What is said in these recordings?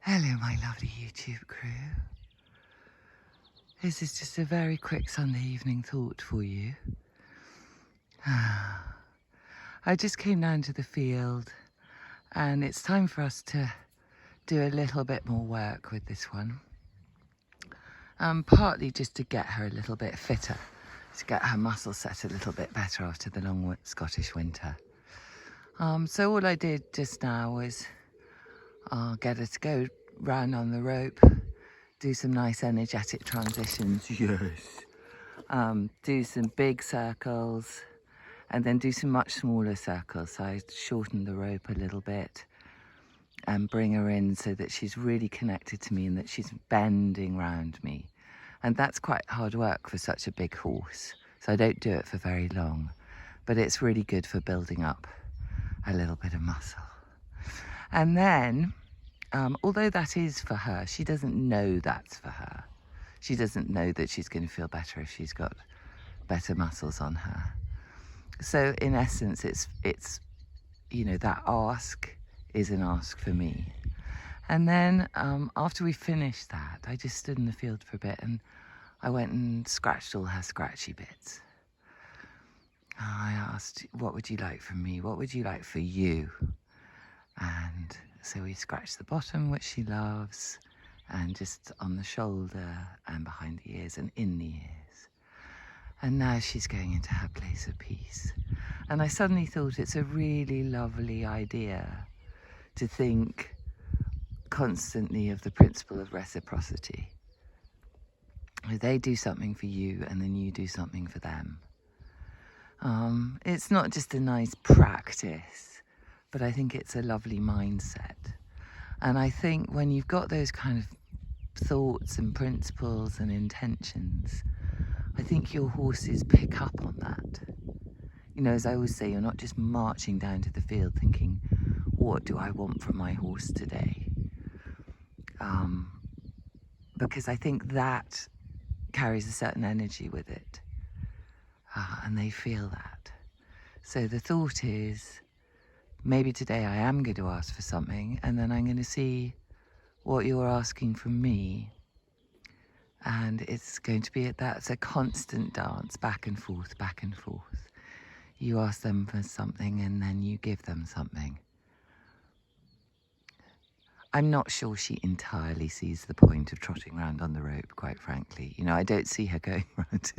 Hello, my lovely YouTube crew. This is just a very quick Sunday evening thought for you. I just came down to the field and it's time for us to do a little bit more work with this one. Partly just to get her a little bit fitter, to get her muscles set a little bit better after the long Scottish winter. So all I did just now was get her to go round on the rope, do some nice energetic transitions, yes. Do some big circles and then do some much smaller circles. So I shortened the rope a little bit and bring her in so that she's really connected to me and that she's bending round me. And that's quite hard work for such a big horse. So I don't do it for very long, but it's really good for building up a little bit of muscle. And then, although that is for her, she doesn't know that's for her. She doesn't know that she's going to feel better if she's got better muscles on her. So in essence, it's you know, that ask is an ask for me. And then after we finished that, I just stood in the field for a bit and I went and scratched all her scratchy bits. I asked, what would you like from me? What would you like for you? And so we scratched the bottom, which she loves, and just on the shoulder and behind the ears and in the ears. And now she's going into her place of peace. And I suddenly thought it's a really lovely idea to think constantly of the principle of reciprocity. They do something for you and then you do something for them. It's not just a nice practice, but I think it's a lovely mindset. And I think when you've got those kind of thoughts and principles and intentions, I think your horses pick up on that. You know, as I always say, you're not just marching down to the field thinking, what do I want from my horse today? Because I think that carries a certain energy with it. And they feel that. So the thought is, maybe today I am going to ask for something and then I'm going to see what you're asking from me. And it's going to be that's a constant dance, back and forth, back and forth. You ask them for something and then you give them something. I'm not sure she entirely sees the point of trotting around on the rope, quite frankly. You know, I don't see her going around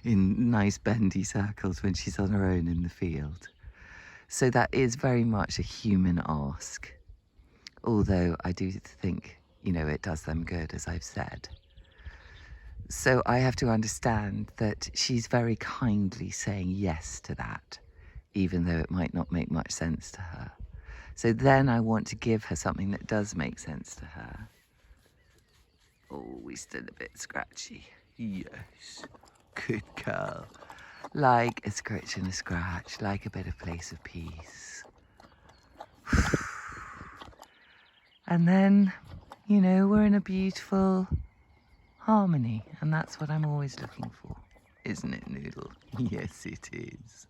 in nice bendy circles when she's on her own in the field. So that is very much a human ask. Although I do think, you know, it does them good, as I've said. So I have to understand that she's very kindly saying yes to that, even though it might not make much sense to her. So then I want to give her something that does make sense to her. Oh, we're still a bit scratchy. Yes, good girl. Like a scratch and a scratch, like a bit of place of peace. And then, you know, we're in a beautiful harmony, and that's what I'm always looking for, isn't it, Noodle? Yes, it is.